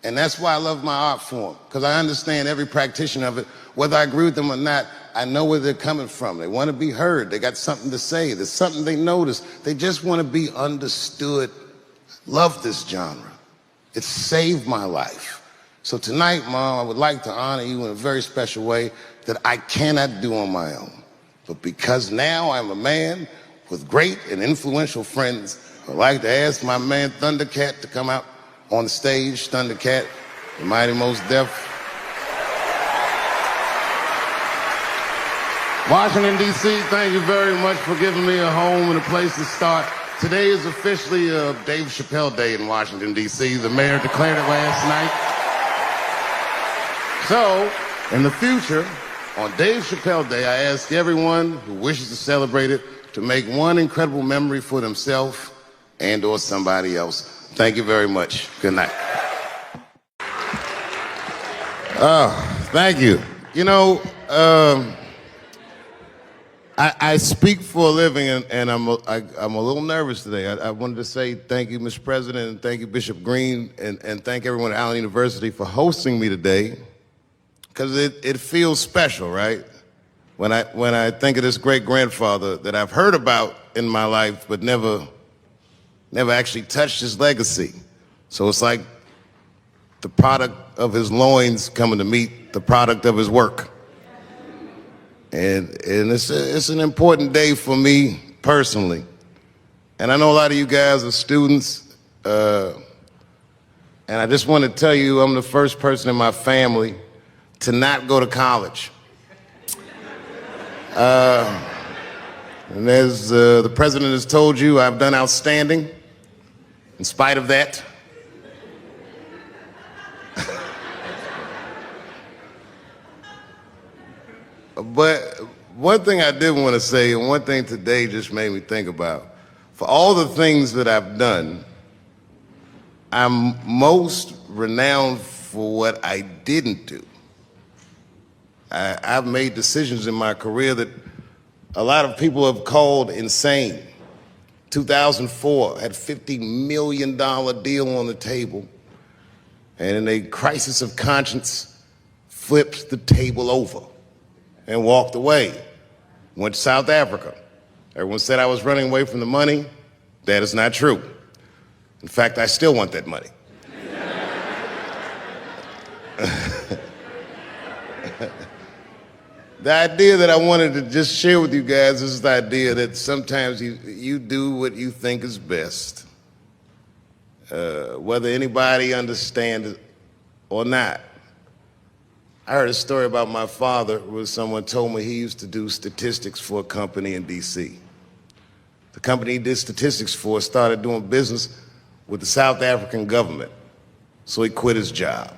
And that's why I love my art form, because I understand every practitioner of it. Whether I agree with them or not, I know where they're coming from. They want to be heard. They got something to say. There's something they notice. They just want to be understood. Love this genre. It saved my life. So tonight, Mom, I would like to honor you in a very special way that I cannot do on my own. But because now I'm a man with great and influential friends, I'd like to ask my man Thundercat to come out on the stage. Thundercat, the Mighty Most Def. Washington, D.C., thank you very much for giving me a home and a place to start. Today is officially Dave Chappelle Day in Washington, D.C. The mayor declared it last night. So, in the future, on Dave Chappelle Day, I ask everyone who wishes to celebrate it to make one incredible memory for themselves and or somebody else. Thank you very much. Good night. Thank you. You know, I speak for a living, and I'm a little nervous today. I wanted to say thank you, Mr. President, and thank you, Bishop Green, and thank everyone at Allen University for hosting me today, because it feels special, right? When I think of this great-grandfather that I've heard about in my life, but never actually touched his legacy. So it's like the product of his loins coming to meet the product of his work. And it's an important day for me personally. And I know a lot of you guys are students, and I just want to tell you I'm the first person in my family to not go to college. And as the president has told you, I've done outstanding in spite of that. But one thing I did want to say, and one thing today just made me think about, for all the things that I've done, I'm most renowned for what I didn't do. I've made decisions in my career that a lot of people have called insane. 2004, had a $50 million deal on the table, and in a crisis of conscience, flipped the table over and walked away. Went to South Africa. Everyone said I was running away from the money. That is not true. In fact, I still want that money. The idea that I wanted to just share with you guys is the idea that sometimes you do what you think is best, whether anybody understands it or not. I heard a story about my father where someone told me he used to do statistics for a company in D.C. The company he did statistics for started doing business with the South African government, so he quit his job.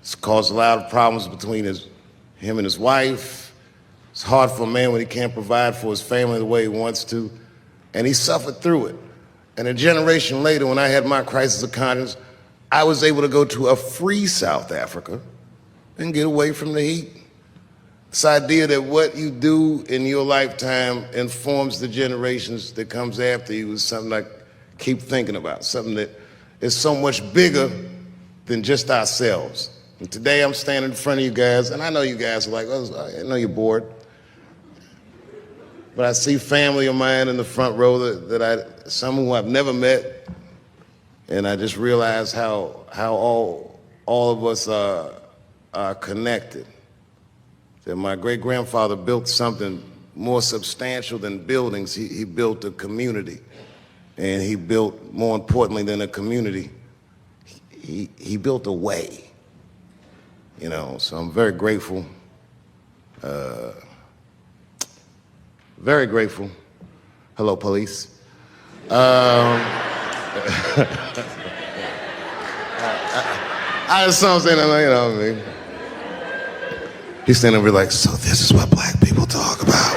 It's caused a lot of problems between him and his wife. It's hard for a man when he can't provide for his family the way he wants to, and he suffered through it. And a generation later, when I had my crisis of conscience, I was able to go to a free South Africa and get away from the heat. This idea that what you do in your lifetime informs the generations that comes after you is something I keep thinking about, something that is so much bigger than just ourselves. And today I'm standing in front of you guys, and I know you guys are like, oh, I know you're bored. But I see family of mine in the front row some who I've never met, and I just realize how all of us are connected. That my great-grandfather built something more substantial than buildings. He built a community, and he built, more importantly than a community, he built a way. You know, so I'm very grateful. Very grateful. Hello, police. I just saw him saying, you know what I mean? He's standing over like, so this is what black people talk about.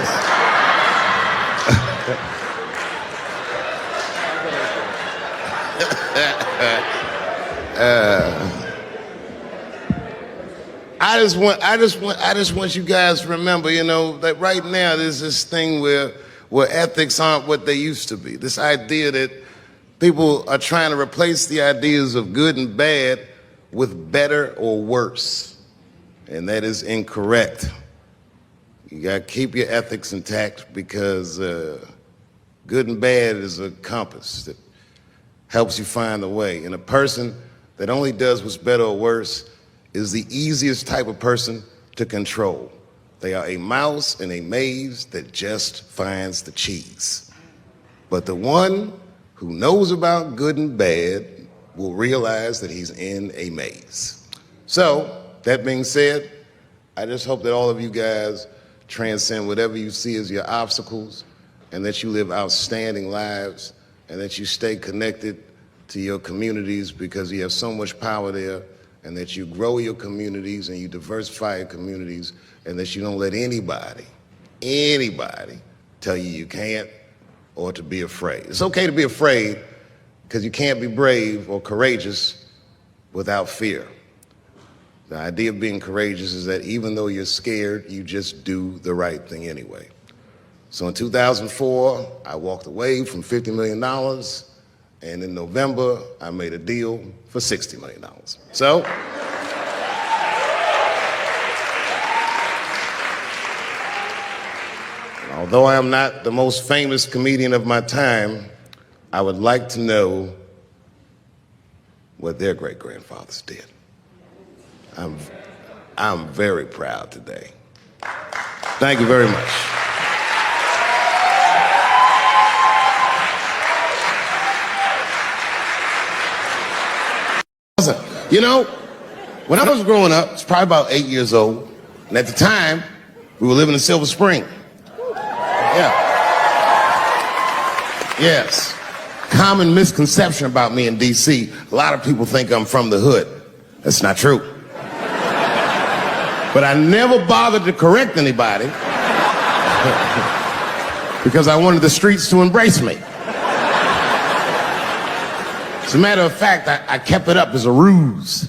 I just want you guys to remember, you know, that right now there's this thing where ethics aren't what they used to be. This idea that people are trying to replace the ideas of good and bad with better or worse. And that is incorrect. You gotta keep your ethics intact because good and bad is a compass that helps you find the way. And a person that only does what's better or worse is the easiest type of person to control. They are a mouse in a maze that just finds the cheese. But the one who knows about good and bad will realize that he's in a maze. So, that being said, I just hope that all of you guys transcend whatever you see as your obstacles and that you live outstanding lives and that you stay connected to your communities because you have so much power there, and that you grow your communities and you diversify your communities, and that you don't let anybody tell you you can't or to be afraid. It's okay to be afraid because you can't be brave or courageous without fear. The idea of being courageous is that even though you're scared, you just do the right thing anyway. So in 2004, I walked away from $50 million, and in November, I made a deal for $60 million. So, although I am not the most famous comedian of my time, I would like to know what their great-grandfathers did. I'm very proud today. Thank you very much. You know, when I was growing up, it's probably about 8 years old, and at the time, we were living in Silver Spring. Yeah. Yes. Common misconception about me in D.C. A lot of people think I'm from the hood. That's not true. But I never bothered to correct anybody because I wanted the streets to embrace me. As a matter of fact, I kept it up as a ruse.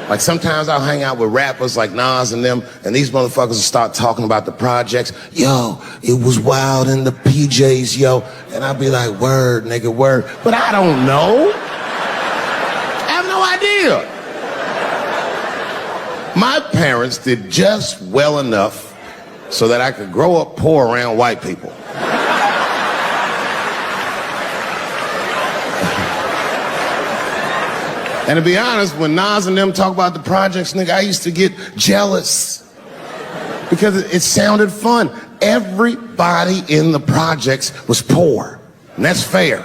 Like sometimes I'll hang out with rappers like Nas and them, and these motherfuckers will start talking about the projects. Yo, it was wild in the PJs, yo. And I'll be like, word, nigga, word. But I don't know. I have no idea. My parents did just well enough so that I could grow up poor around white people. And to be honest, when Nas and them talk about the projects, nigga, I used to get jealous. Because it sounded fun. Everybody in the projects was poor, and that's fair.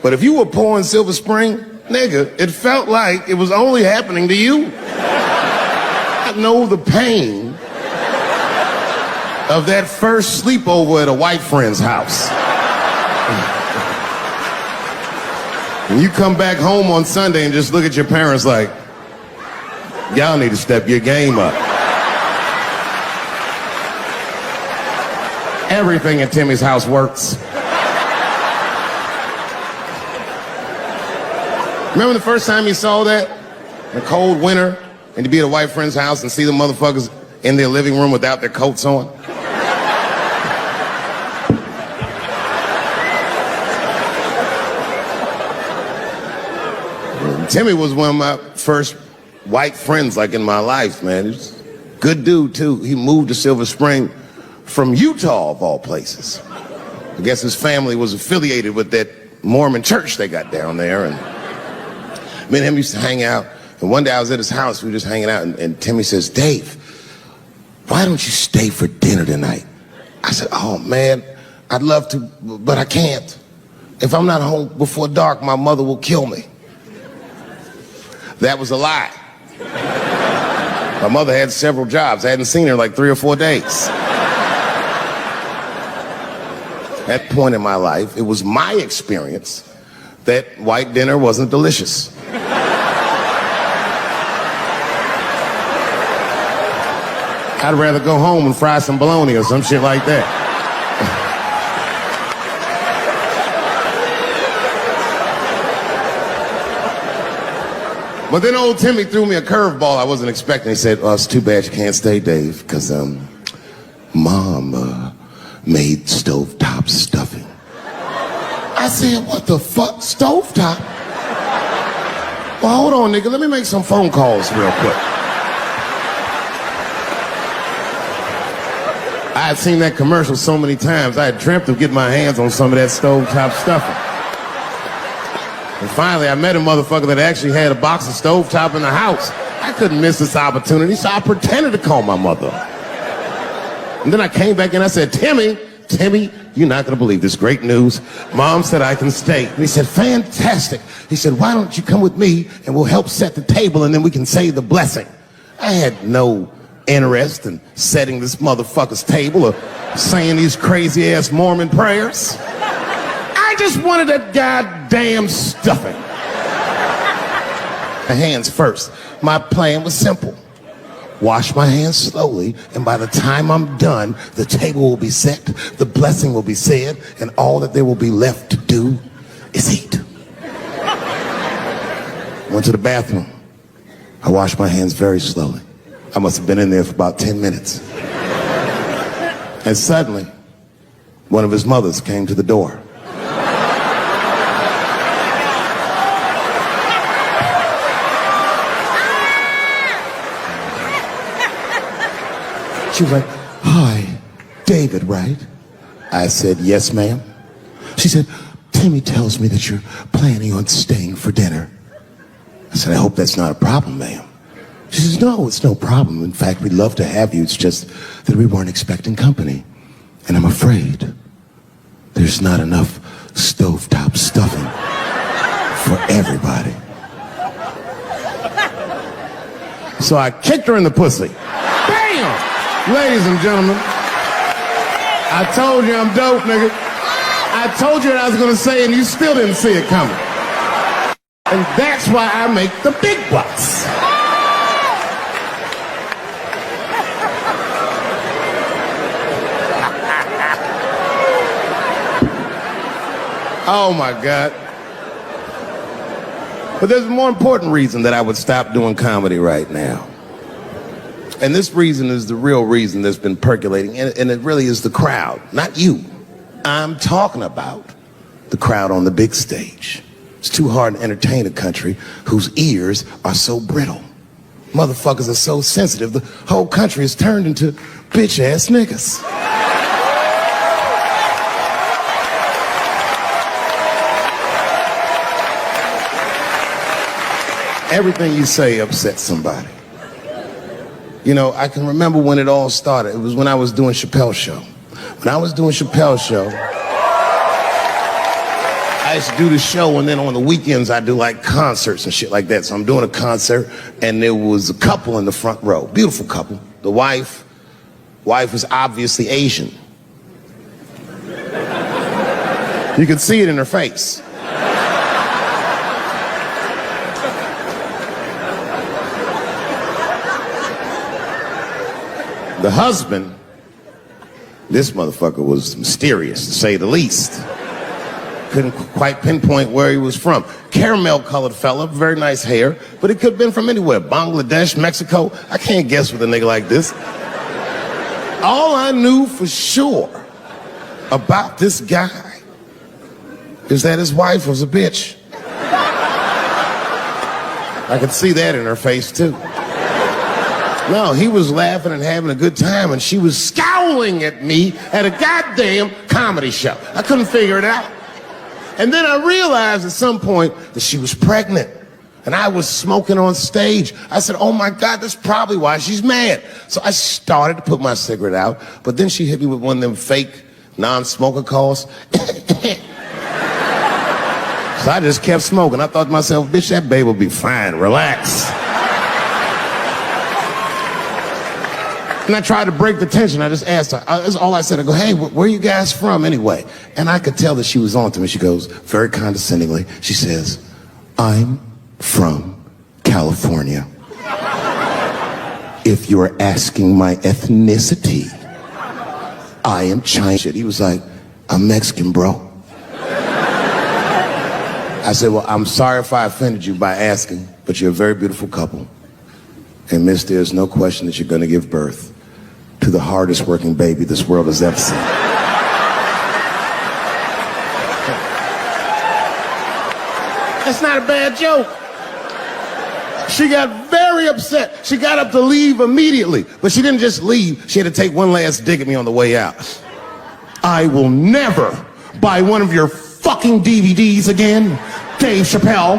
But if you were poor in Silver Spring, nigga, it felt like it was only happening to you. I know the pain of that first sleepover at a white friend's house. And you come back home on Sunday and just look at your parents like, y'all need to step your game up. Everything in Timmy's house works. Remember the first time you saw that? In a cold winter, and to be at a white friend's house and see the motherfuckers in their living room without their coats on? Timmy was one of my first white friends, like, in my life, man. He was a good dude, too. He moved to Silver Spring from Utah, of all places. I guess his family was affiliated with that Mormon church they got down there, and me and him used to hang out. And one day I was at his house, we were just hanging out, and Timmy says, Dave, why don't you stay for dinner tonight? I said, oh, man, I'd love to, but I can't. If I'm not home before dark, my mother will kill me. That was a lie. My mother had several jobs. I hadn't seen her in like 3 or 4 days. At that point in my life, it was my experience that white dinner wasn't delicious. I'd rather go home and fry some bologna or some shit like that. But then old Timmy threw me a curveball I wasn't expecting. He said, oh, it's too bad you can't stay, Dave, because Mom made stovetop stuffing. I said, what the fuck, stovetop? Well, hold on, nigga, let me make some phone calls real quick. I had seen that commercial so many times, I had dreamt of getting my hands on some of that stovetop stuffing. And finally, I met a motherfucker that actually had a box of stovetop in the house. I couldn't miss this opportunity, so I pretended to call my mother. And then I came back and I said, Timmy, you're not gonna believe this great news. Mom said I can stay. And he said, fantastic. He said, why don't you come with me and we'll help set the table and then we can say the blessing. I had no interest in setting this motherfucker's table or saying these crazy ass Mormon prayers. I just wanted that goddamn stuffing. My hands first. My plan was simple. Wash my hands slowly, and by the time I'm done, the table will be set, the blessing will be said, and all that there will be left to do is eat. Went to the bathroom. I washed my hands very slowly. I must have been in there for about 10 minutes. And suddenly, one of his mothers came to the door. She was like, hi, David, right? I said, yes, ma'am. She said, Timmy tells me that you're planning on staying for dinner. I said, I hope that's not a problem, ma'am. She says, no, it's no problem. In fact, we'd love to have you. It's just that we weren't expecting company. And I'm afraid there's not enough stovetop stuffing for everybody. So I kicked her in the pussy. Bam! Ladies and gentlemen, I told you I'm dope, nigga. I told you what I was gonna say and you still didn't see it coming. And that's why I make the big bucks. Oh my God. But there's a more important reason that I would stop doing comedy right now. And this reason is the real reason that's been percolating, and it really is the crowd, not you. I'm talking about the crowd on the big stage. It's too hard to entertain a country whose ears are so brittle. Motherfuckers are so sensitive, the whole country is turned into bitch-ass niggas. Everything you say upsets somebody. You know, I can remember when it all started. It was when I was doing Chappelle's show. When I was doing Chappelle's show, I used to do the show, and then on the weekends I do like concerts and shit like that. So I'm doing a concert, and there was a couple in the front row, beautiful couple. The wife was obviously Asian. You could see it in her face. The husband, this motherfucker was mysterious, to say the least. Couldn't quite pinpoint where he was from. Caramel-colored fella, very nice hair, but it could have been from anywhere. Bangladesh, Mexico. I can't guess with a nigga like this. All I knew for sure about this guy is that his wife was a bitch. I could see that in her face, too. No, he was laughing and having a good time, and she was scowling at me at a goddamn comedy show. I couldn't figure it out. And then I realized at some point that she was pregnant, and I was smoking on stage. I said, oh my God, that's probably why she's mad. So I started to put my cigarette out, but then she hit me with one of them fake non-smoker calls. So I just kept smoking. I thought to myself, bitch, that babe will be fine, relax. And I tried to break the tension. I just asked her. That's all I said. I go, hey, where are you guys from anyway? And I could tell that she was on to me. She goes, very condescendingly, she says, I'm from California. If you're asking my ethnicity, I am Chinese. He was like, I'm Mexican, bro. I said, well, I'm sorry if I offended you by asking, but you're a very beautiful couple. And miss, there's no question that you're going to give birth to the hardest working baby this world has ever seen. That's not a bad joke. She got very upset. She got up to leave immediately, but she didn't just leave. She had to take one last dig at me on the way out. I will never buy one of your fucking DVDs again, Dave Chappelle.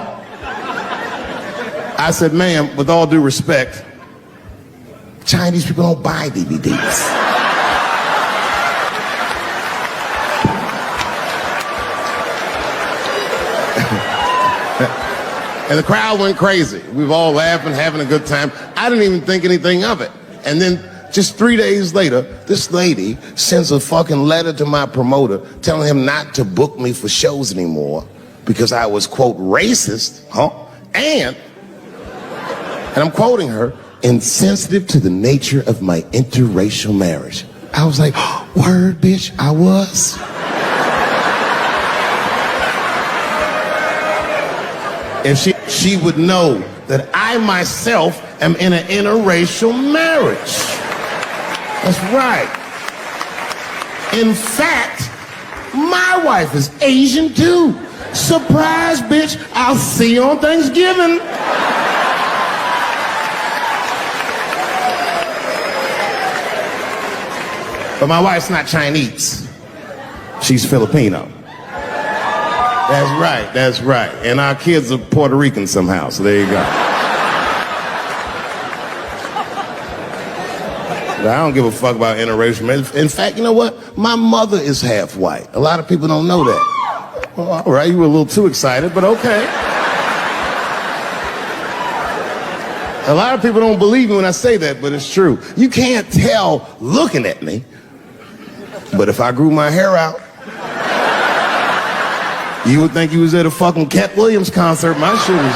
I said, ma'am, with all due respect, Chinese people don't buy DVDs. And the crowd went crazy. We were all laughing, having a good time. I didn't even think anything of it. And then just 3 days later, this lady sends a fucking letter to my promoter telling him not to book me for shows anymore because I was, quote, racist, and I'm quoting her, insensitive to the nature of my interracial marriage. I was like, word, bitch, I was. If she would know that I myself am in an interracial marriage. That's right. In fact, my wife is Asian too. Surprise, bitch, I'll see you on Thanksgiving. But my wife's not Chinese. She's Filipino. That's right. And our kids are Puerto Rican somehow, so there you go. But I don't give a fuck about interracial marriage. In fact, you know what? My mother is half white. A lot of people don't know that. Well, all right, you were a little too excited, but okay. A lot of people don't believe me when I say that, but it's true. You can't tell looking at me. But if I grew my hair out, you would think you was at a fucking Cat Williams concert. My shoes.